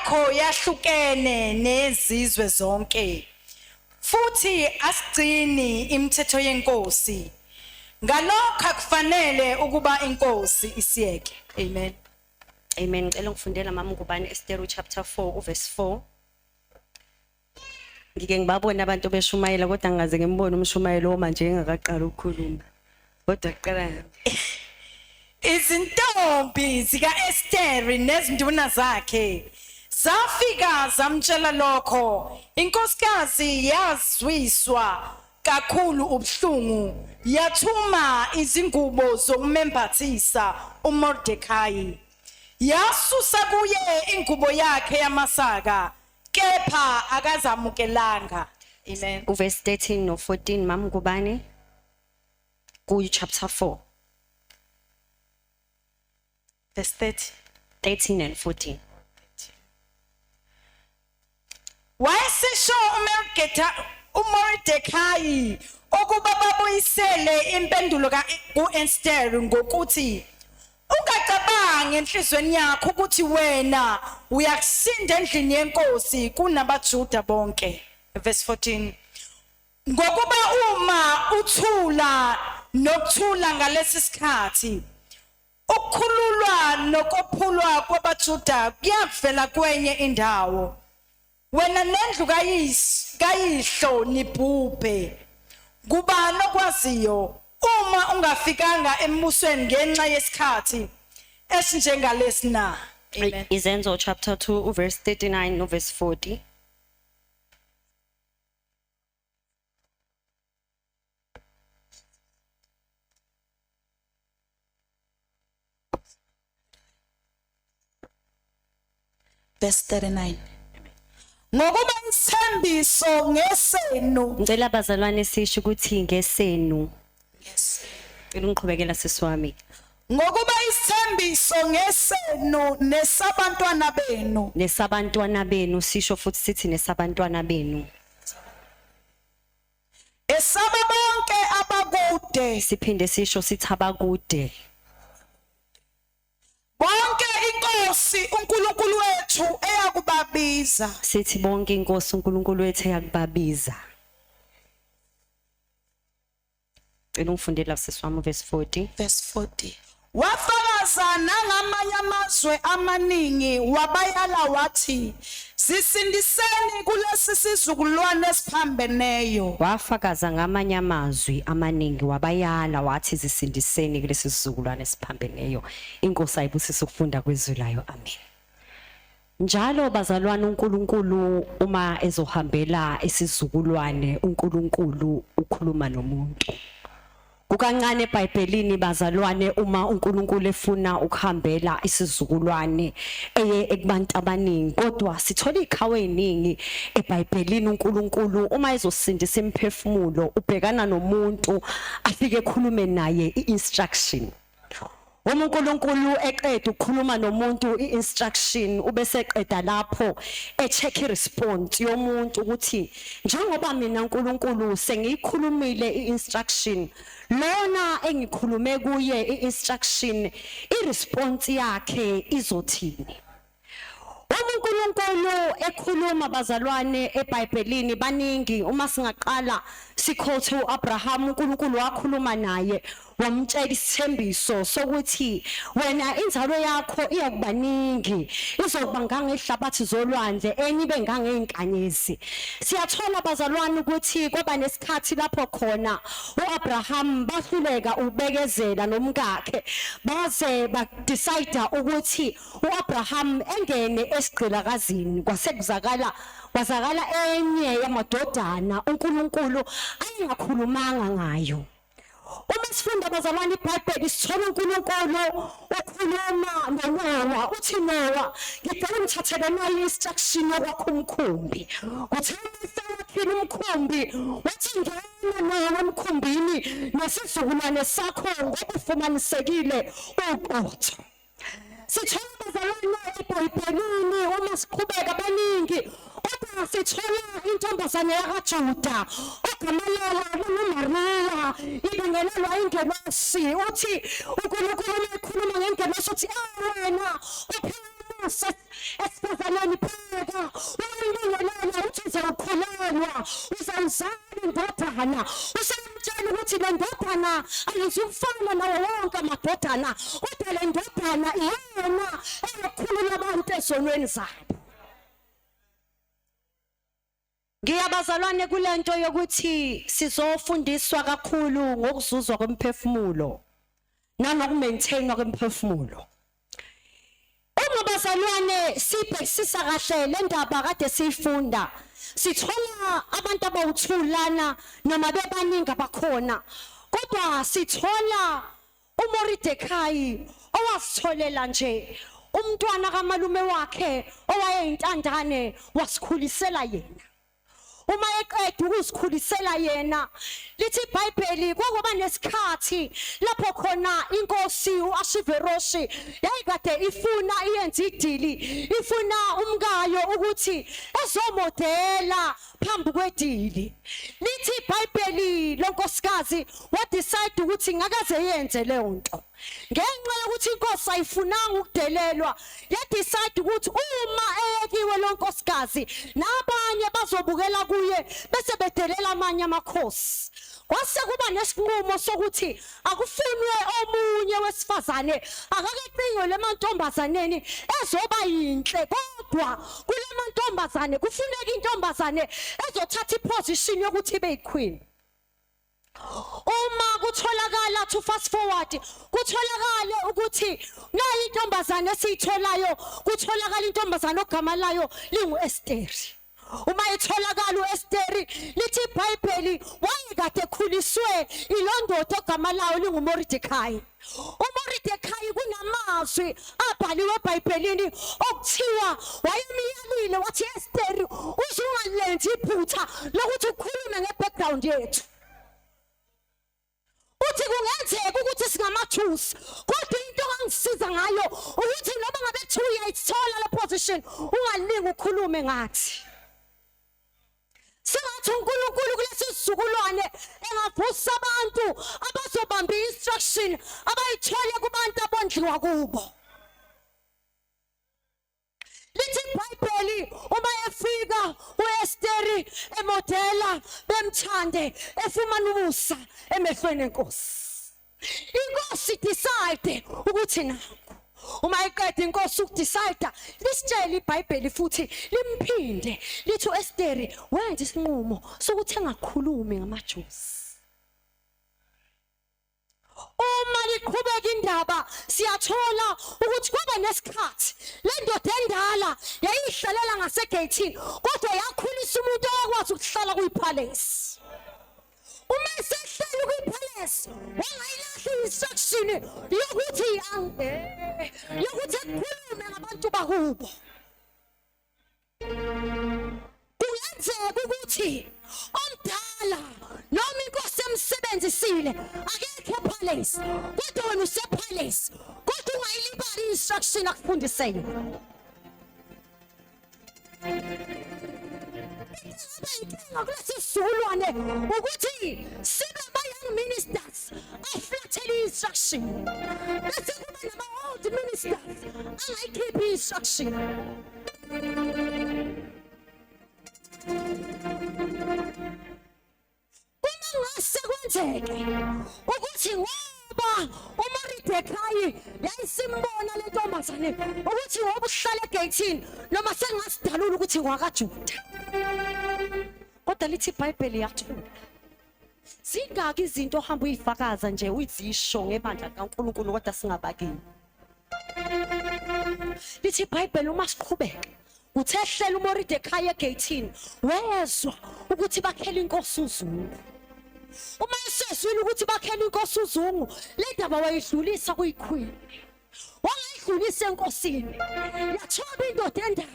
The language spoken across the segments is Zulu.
yakho yahlukene nezizwe zonke futhi asigcini imithetho yenkosi ngalokho kufanele ukuba inkosi isiyeke. Amen. Amen. Ngicela ngifundela mama Ngubane Esther chapter 4 verse 4. Ngike ngibabona abantu beshumayela kodwa ngaze ngembone umshumayelo manje engakaqala ukukhuluma. Kodwa qala Izintombi zika Esther nezinduna zakhe zafika zamtshela lokho. Inkosikazi yazwiswa kakhulu ubuhlungu, yathuma izingubo zokumembathisa uMordekhai. Yasusa kuye ingubo yakhe yamasaka, kepha akazamukelanga. Amen. verse 13 no 14 mama Ngubane ku chapter 4 Verse 30. 13 and 14. Wayesisho uMordekhai ukuba babuyisele impendulo ku-Esther ngokuthi ungacabangi enhlizweni yakho ukuthi wena uyakusinda endlini yenkosi kunabaJuda bonke. Verse 14. Ngokuba uma uthula nokuthula ngalesi sikhathi ukukhululwa nokuphulwa kwabaJuda kuyavela kwenye indawo, wena nendlu kayihlo nibhubhe. Ngubani okwaziyo uma ungafikanga embusweni ngenxa yesikhathi esinjengalesi na? Amen. Izenzo chapter 2 verse 39 no verse 40. Verse 39. Ngokuba isithembiso ngesenu. Ngicela bazalwane sisho ukuthi ngesenu. Yes. Ngiqhubekela sisiwami. Ngokuba isithembiso ngesenu nesabantwana benu. Nesabantwana benu sisho futhi sithi nesabantwana benu. Esaba bonke abakude. Siphinde sisho sithi abakude. Bonke inkosi uNkulunkulu wethu eyakubabiza. Sithi bonke inkosi uNkulunkulu wethu eyakubabiza. Ngicela ungifundele sisiwami verse 40. Verse 40. Wafakaza nangamanye amazwe amaningi wabayala wathi sisindiseni kulesi sizukulwane esiphambeneyo. Wafakaza ngamanye amazwi amaningi wabayala wathi zisindiseni kulesi sizukulwane esiphambeneyo. Inkosi ayibusise ukufunda kwezwi layo. Amen. Njalo bazalwane uNkulunkulu uma ezohambela isizukulwane uNkulunkulu ukhuluma nomuntu. Kukancane eBhayibhelini bazalwane uma uNkulunkulu efuna ukuhambela isizukulwane eye kubantu abaningi, kodwa sithola ikhawe eziningi eBhayibhelini uNkulunkulu uma ezosindisa imphefumulo ubhekana nomuntu afike ekhulume naye iinstruction. Uma uNkulunkulu eqeda ukukhuluma nomuntu iinstruction ubese eqeda lapho echeck iresponse yomuntu ukuthi njengoba mina uNkulunkulu sengiyikhulumile iinstruction lona engikhulume kuye iinstruction iresponse yakhe izothini. uNkulunkulu ekhuluma bazalwane eBhayibhelini baningi. Uma singaqala sikhothe uAbraham uNkulunkulu wakhuluma naye wamtshela isithembiso sokuthi wena inzalo yakho iyakubaningi, izokuba ngangehlabathi zolwandle enye ibe ngangeinkanyezi. Siyathola bazalwane ukuthi kwaba nesikhathi lapho khona uAbraham bahluleka ubekezela nomkakhe baze badecide ukuthi uAbraham engene esigqilakazini. Kwazakala enye yamadodana uNkulunkulu ayengakhulumanga ngayo. Uma sifunda bazalwane iBhayibheli sithola uNkulunkulu ukhuluma noNowa uthi Nowa ngicela ngithathele nayo instruction yokwakha umkhumbi. Uthemba umkhumbi wathi ngena nawo emkhumbini nesizukulwane sakho ngoba ufumanisekile uqotho. Sithola bazalwane eBhayibhelini uma siqhubeka abaningi kodwa sithola intombazane yakaJuda ogama layo uMaria ibingelelwa ingelosi uthi uNkulunkulu ekhuluma ngengelosi uthi wena uphilise esifazaneni indodana usamtshela ukuthi le ndodana ayizufana nawo wonke amadodana, kodwa le ndodana iyona eyokhulula abantu ezonweni zabo. Ngiyabazalwane kulento yokuthi sizofundiswa kakhulu ngokuzuzwa kwemphefumulo nanokumaintainwa kwemphefumulo. Uma bazalwane sibhekisisa kahle le ndaba kade siyifunda, sithola abantu abawuthulana noma bebaningi abakhona, kodwa sithola uMoridekayi owasitholela nje umntwana kamalume wakhe owayeyintandane wasikhulisela yena. Uma eqeda ukuzikhulisela yena, lithi iBhayibheli kwakuba nesikhathi lapho khona inkosi uAhasuveroshi yayikade ifuna iyenze idili, ifuna umkayo ukuthi ezomodela phambi kwedili. Lithi iBhayibheli lonkosikazi wadecide ukuthi ngakaze yenze leyo nto. Ngenxa yokuthi inkosi ayifunanga ukudelelwa, yadecide ukuthi uma eyekiwe lonkosikazi nabanye bazobukela kuye bese bedelela amanye amakhosi. Kwase kuba nesinqumo sokuthi akufunwe omunye wesifazane akakecingo lemantombazaneni ezoba yinhle, kodwa kule mantombazane kufuneka intombazane ezothatha iposition yokuthi ibe yiqueen. Uma kutholakala to fast forward, kutholakala ukuthi nayi intombazane esiyitholayo, kutholakala intombazane ogama layo linguEsteri. Uma etholakala uEsteri, lithi iBhayibheli wayekade ekhuliswe ilondoda ogama layo linguMoridekayi. uMoridekayi kunamazwi abhaliwe eBhayibhelini okuthiwa wayemiyalile wathi Esteri uzungalenzi iphutha lokuthi ukhulume ngebackground yethu. Uthi kungenzeka ukuthi singamathusi, kodwa into angisiza ngayo ukuthi noma ngabe kuthiwa uyayithola le position ungalingi ukhulume ngathi. Singathi uNkulunkulu kulesi sizukulwane engavusa abantu abazobamba instruction abayithole kubantu abondliwa kubo. Lithi iBhayibheli uma efika uEsteri emodela bemthande efumana umusa emehlweni enkosi. Inkosi decide ukuthi naku uma iqeda inkosi ukudecide, lisitshela iBhayibheli futhi limphinde lithi uEsteri wenza isinqumo sokuthi engakhulumi ngamaJusi. Uma liqhubeka indaba siyathola ukuthi kwaba nesikhathi le ndoda endala yayihlalela ngasegeyithini, kodwa yakhulisa umuntu owakwazi ukuhlala kuyipalace. Uma esehleli kuyipalace wangayilahla instruction yokuthi ekhulume ngabantu bakubo. Kungenzeka ukuthi omdala noma inkosi emsebenzisile akekho epalace, kodwa wena usepalace, kodwa ungayilibali instruction akufundise yona. Kulesi sizukulwane ukuthi sibe ama-young ministers aflathele instruction, bese kuba nama-old ministers angayikhiphi instruction. Uma ngase kwenzeke ukuthi ngoba uMoridekayi yayisimbona le ntombazane ukuthi ngoba uhlala egeyithini noma sengasidalula ukuthi ngwakaJuda, kodwa lithi iBhayibheli yathula. Zingaki izinto ohamba uyifakaza nje uyizisho ngebandla kaNkulunkulu kodwa singabakini. Lithi iBhayibheli uma siqhubeka uthehlela uMoridekayi egeyithini wezwa ukuthi bakhela inkosi uZungu. Uma esezwile ukuthi bakhela inkosi uZungu, le ndaba wayidlulisa kuyiqueen. Wangayidlulisa enkosini, yathoba indoda endala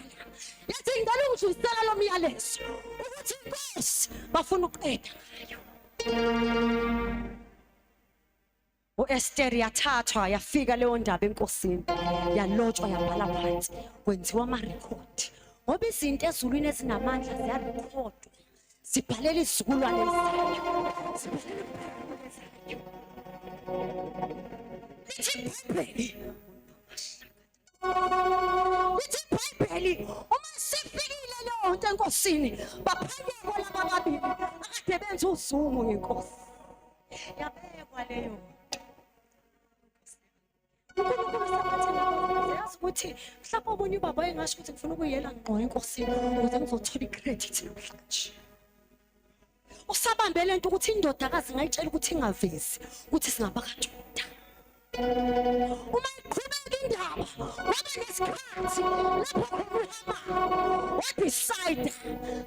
yathi ngicela ungidlulisela lo myalezo ukuthi inkosi bafuna uqeda ngayo. uEsteri yathathwa yafika leyo ndaba enkosini, yalotshwa yabhala phansi, kwenziwa amarekhodi. Ngoba izinto ezulwini ezinamandla ziyarekhodwa, sibhalela izizukulwane ezayo. Lithi iBhayibheli uma sefikile leyo nto enkosini, baphanyekwa laba babili, kade benza uzungu ngenkosi yabekwa leyo uNkulunkulu sabathela yazi ukuthi mhlawumbe omunye ubaba engasho ukuthi ngifuna ukuyela ngqo enkosini ukuze ngizothola i-credit namhlanje usabambe lento ukuthi indodakazi ngayitshela ukuthi ingavezi ukuthi singaba kaJuda uma iqhubeka indaba waba nesikhathi lapho uHama wadecide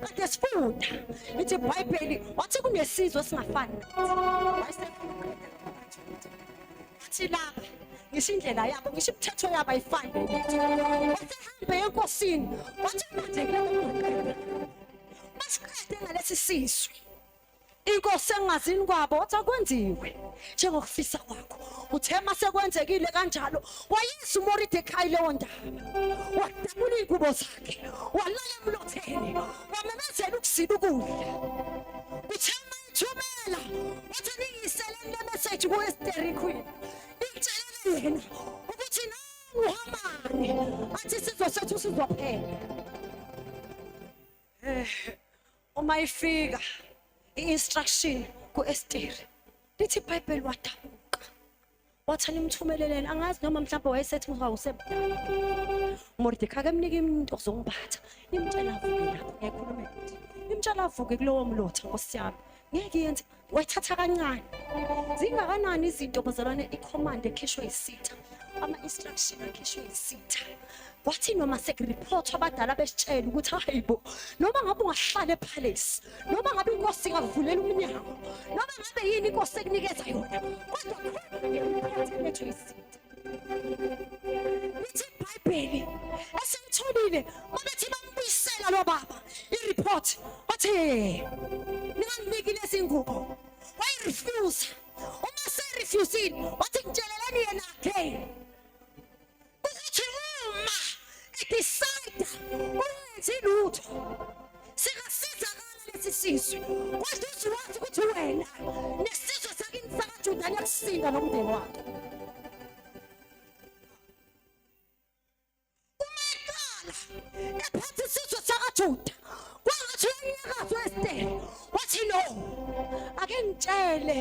kade sifunda lithi iBhayibheli wathi kunesizwe singafani wathi lapha ngisho indlela yabo ngisho imithetho yabo ayifani wasehambe enkosini wathi manje basiqede ngalesi sizwe inkosi engazini kwabo wathi akwenziwe njengokufisa kwakho uthe mase kwenzekile kanjalo wayisa uMordecai leyo ndaba wadabula ingubo zakhe walala emlotheni wamemezela ukusila ukudla uthe mayithumela wathi niyisele le message ku-Esther Queen imtshelele yena ukuthi nangu uHamani athi sizwe sethu sizophela uma ifika i-instruction ku-Esther lithi iBhayibheli wadabuka wathi nimthumeleleni angazi noma mhlawumbe wayesethi ngawusebudala uMordecai akemnika umuntu ozongiphatha imtshela avuke lapho ngikhuluma ukuthi imtshela avuke kulowo mlotha Nkosi yami ngeke yenze wayithatha kancane zingakanani izinto bazalwane icommand ekhishwe isitha ama-instruction akhishwe isitha wathi noma sekureport abadala besitshela ukuthi hayibo noma ngabe ungahlala epalace noma ngabe inkosi ingavulela umnyango noma ngabe yini inkosi ekunikeza yona kodwa khona letho isitha lithi iBhayibheli esentholile babethi bambuyisela lo baba ireport wathi ninganginiki lezi ngubo wayirefuse uma serefusile wathi ngitsheleleni yena again ukuthi uma decide wenze lutho singasizakala lesi sizwe kodwa uziwazi ukuthi wena nesizwe sakini sakaJuda niyakusinda nomndeni wakho ephathe isizwe sakaJuda kwangathi unyakazo weSteri wathi no ake ngitshele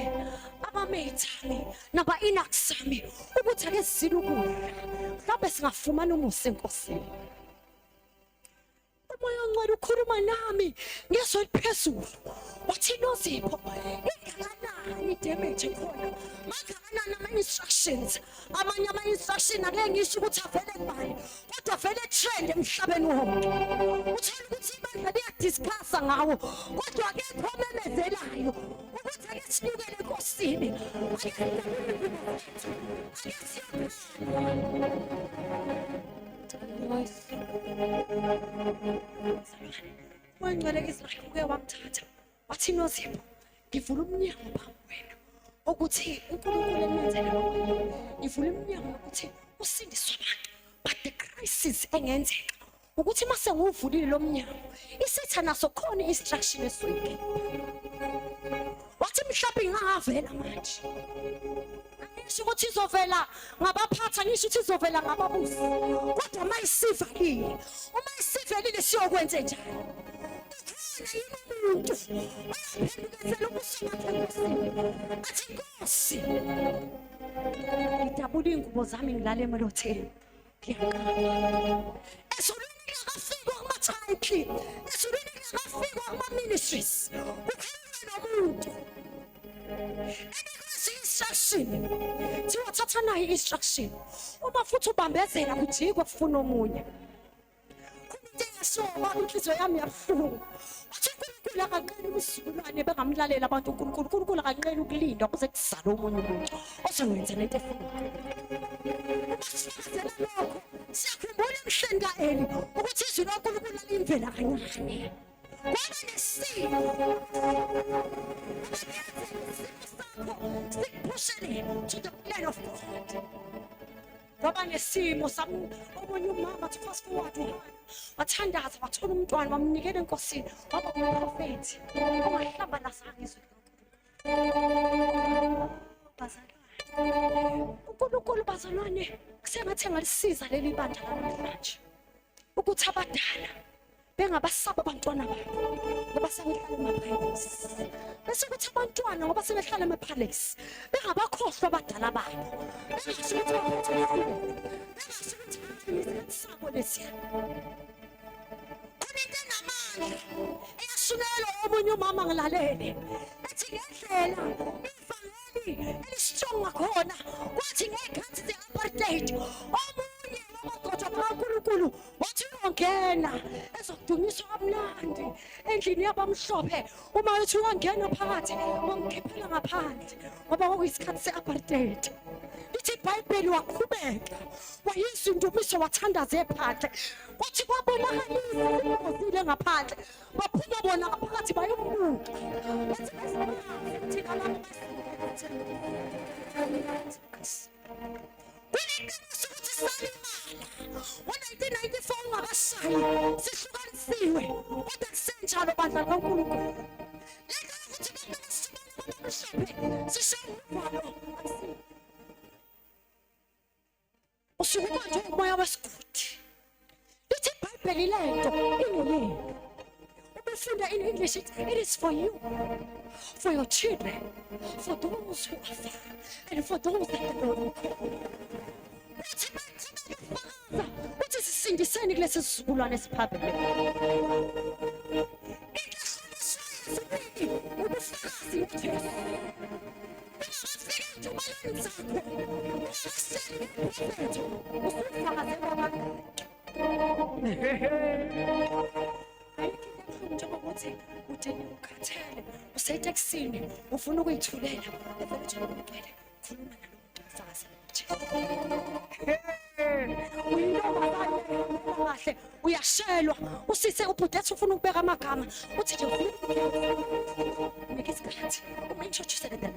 abametami naba-inaksami ukuthi ake sizile ukudla mhlawumbe singafumana umusa enkosini umoya ongcwele ukhuluma nami ngezwi eliphezulu wathi noZipho ingakanani idamage khona mangakanani ama-instructions amanye ama-instruction ake ngisho ukuthi avele kubani kodwa vele trend emhlabeni wonke uthola ukuthi ibandla liyadiscussa ngawo kodwa akekho omemezelayo ukuthi ake sinyukele enkosini wangcwele Israyeli uke wamthatha wathi noZipho ngivula umnyango phambi wena ukuthi uNkulunkulu emenzele ngivula umnyango ukuthi usindiswe abantu but the crisis engenzeka ukuthi mase nguvulile lo mnyango isitha naso khona i-instruction esweke wathi mhlawumbe ingavela manje ngisho ukuthi izovela ngabaphatha ngisho ukuthi izovela ngababusi kodwa uma isivalile uma isivalile siyokwenze njani khona yini umuntu uyaphendukela ubuso bakhe athi Nkosi ngidabula ingubo zami ngilale emelotheni esolweni ngakafika kuma-title esolweni ngakafika kuma-ministries ukhuluma nomuntu instruction thiwa thatha nayo i-instruction uma futhi ubambezela kujikwe kufuna omunye kumuntu engasoba inhliziyo yami yabuhlungu wathi uNkulunkulu akanqeni ubisikulwane bengamlalela abantu uNkulunkulu akanqeni ukulinda kuze kuzale omunye umuntu ozokwenza lento efuna umasifazela lokho siyakhumbula emhleni ka-Eli ukuthi izwi loNkulunkulu limvela kancane kwaba nesimo sikupushele to the plan of God kwaba nesimo omunye umama to fast forward wathandaza wathola umntwana bamnikela enkosini waba umprofethi ongahlamba lasanga izwi uNkulunkulu bazalwane kusengathi engalisiza leli bandla namhlanje ukuthi abadala bengabasaba abantwana babo ngoba sebehlala emapalace, bese kuthi abantwana ngoba sebehlala emapalace bengabakhohlwa abadala babo, bengasho ukuthi sabo lesiya. Khona into enamandla eyashunelwa omunye umama ngilalele ethi ngendlela ivangeli elistrong ngakhona kwathi ngekhathi ze-apartheid omunye wabagcotshwa kaNkulunkulu wathi uyongena ezokudunyiswa kamnandi endlini yabamhlophe. Uma uthi uyongena phakathi wangikhiphela ngaphandle ngoba kwakuyisikhathi se-apartheid. Lithi iBhayibheli waqhubeka wayizwa indumiso wathandaza ephandle, kwathi kwabonakalisa ingozile ngaphandle, baphuma bona ngaphakathi bayombuka. Bathi thina labo kuneqiniso ukuthi salimala ngo-1994 ungakashayi sihlukanisiwe, kodwa kusenjalo bandla kaNkulunkulu. Lento yokuthi bantu abamhlophe sishaye uvalo akusiyo. Usuke ubanjwe umoya wesigodi. Lithi iBhayibheli lento ingeyenu. Ubefunda in English, it is for you, for your children, for those who are far, and for those that the Lord will call. Uthi baqhubeka uthi sisindiseni kulesi sizukulwane esiphambili. Ubufakazi uJesu. Njengokuthi udini ukhathele useteksini ufuna ukuyithulela evele uthi ngomntwana khuluma nalo muntu mfazi kahle uyashelwa usise ubhudethi ufuna ukubeka amagama uthi nje ufuna ngeke isikhathi umintroduce the love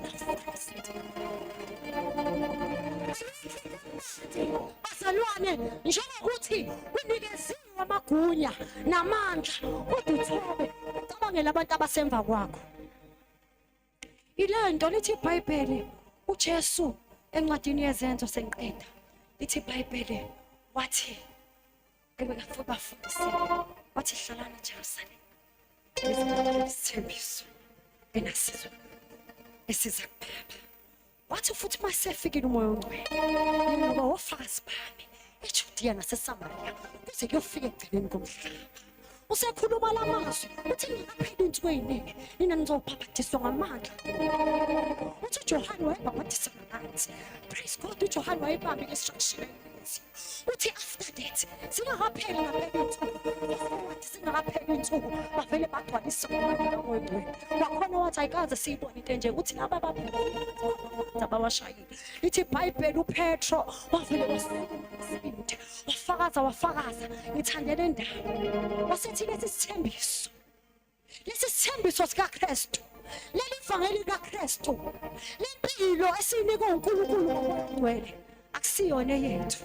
bazalwane njengokuthi unikeziwe amagunya namandla kodwa uthobe ucabangela abantu abasemva kwakho. Ile nto lithi iBhayibheli uJesu encwadini yezenzo senqeda lithi iBhayibheli wathi bafundisile wathi hlalana eJerusalema isithembiso enasizwe esiza kuphepha. Wathi futhi masefikile umoya ongcwele ngoba wofakazi bami eJudiya naseSamariya kuze kuyofika ekugcineni komhlaba. Usekhuluma lamazwi uthi ngingaphela insuku eziningi nina nizobhabhadiswa ngamandla. Uthi uJohane wayebhabhadisa ngamanzi. Praise God, uJohane wayebambe instruction uthi after that singakapheli ngaphela insuku singakapheli insuku bavele bagcwalisa umoya ongcwele. Wakhona wathi ayikaze siyibone into enje ukuthi laba ababashayile. Lithi iBhayibheli uPetro wavele wafakaza ngithandele ndawo wasethi lesi sithembiso sikaKristu, leli ivangeli likaKristu, lempilo esinikwe uNkulunkulu ngokugcwele akusiyona yethu.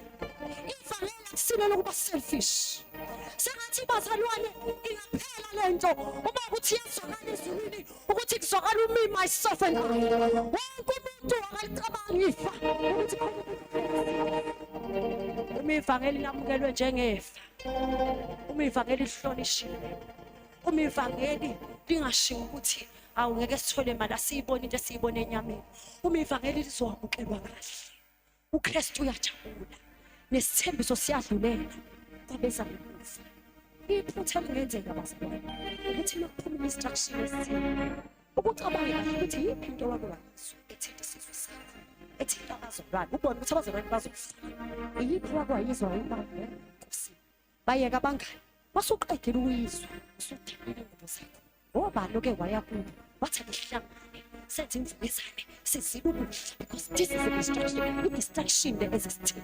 Ivangeli akusilo lokuba selfish. Sengathi bazalwane ingaphela lento uma ukuthi yezwakala ezulwini ukuthi kuzwakala me myself and I. Wonke umuntu akalicabanga ifa ukuthi uma ivangeli lamukelwe njengefa, uma ivangeli lihlonishile, uma ivangeli lingashiwo ukuthi awungeke sithole imali asiyibona into esiyibona enyameni, uma ivangeli lizowamukelwa kahle uKristu uyajabula nesithembiso siyadlulela kwabeza ngokufa. Iphutha lingenzeka bazalwane ukuthi lokuphuma instruction esithile ukucabanga kahle ukuthi yiphi into wakwazwa ethinta isizwe sakho, ethinta abazalwane ubone ukuthi abazalwane bazofa yiphi wakwayizwa imali Nkosi. Bayeka abangani basuqedile ukuyizwa usuthandile ingubo zakho obani ke waya kubo wathi lihlangane senze imvubezane sizile ukudla because this is a distraction ezisithile.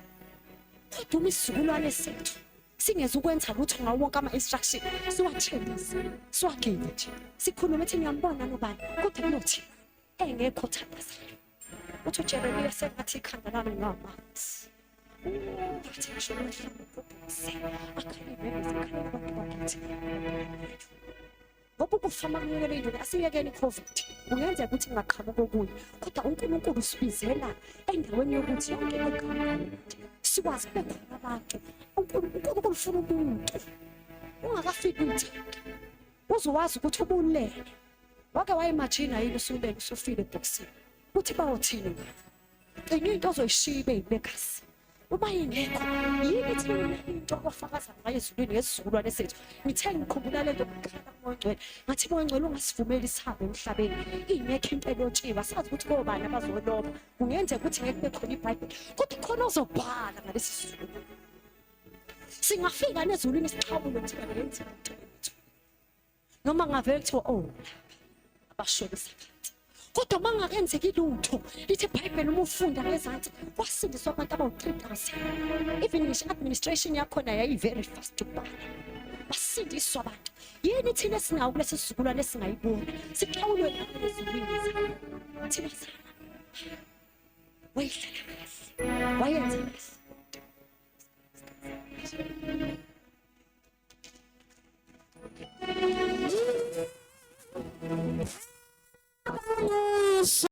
Kodwa umisizukulwane sethu singeza ukwenza lutho ngawo wonke ama-instruction siwathelise siwagive nje sikhulume ethi ngiyambona nobani kodwa kunothi engekho thandazana. Uthi uJeremiya sengathi ikhanda lami ngamanzi ngathi ngisho mhlawumbe ubhubhise akhalime ezikhaleni abantu bakithi ngoba ukufama kunikele indlela asiyekeni iCovid ungenzeka ukuthi ngaqhamuka okunye kodwa uNkulunkulu usibizela endaweni yokuthi yonke igama sikwazi bekhona abantu uNkulunkulu ufuna umuntu ungakafiki uyithande uzowazi ukuthi ubulele wake wayimagina yini usubele usufile ebhokisini uthi bawothini enye into ozoyishiya ibe yilegacy uma ingekho yini thina into ofakaza ngayo ezulwini ngesizukulwane sethu ngithe ngikhumbula lento ukukhala kuMoyengcwele ngathi Moyengcwele ungasivumeli sihambe emhlabeni ingekho into elotshiwe sazi ukuthi kobani abazoloba kungenzeka ukuthi ngeke kube khona iBhayibheli kodwa khona ozobhala ngalesi sizulu singafika nezulwini siqhawule ukuthi ngenze into ethu noma ngavele kuthiwa oh abashonisa phansi kodwa mangakenzeki lutho lithi iBhayibheli uma ufunda ngezansi kwasindiswa abantu abawu-3,000 even ngisho administration yakhona yayi very fast ukubhala basindiswa abantu yini thina esinawo kulesi sizukulwane esingayiboni siqhawulwe ezulwini thina sana wayidlala kahle wayenza kahle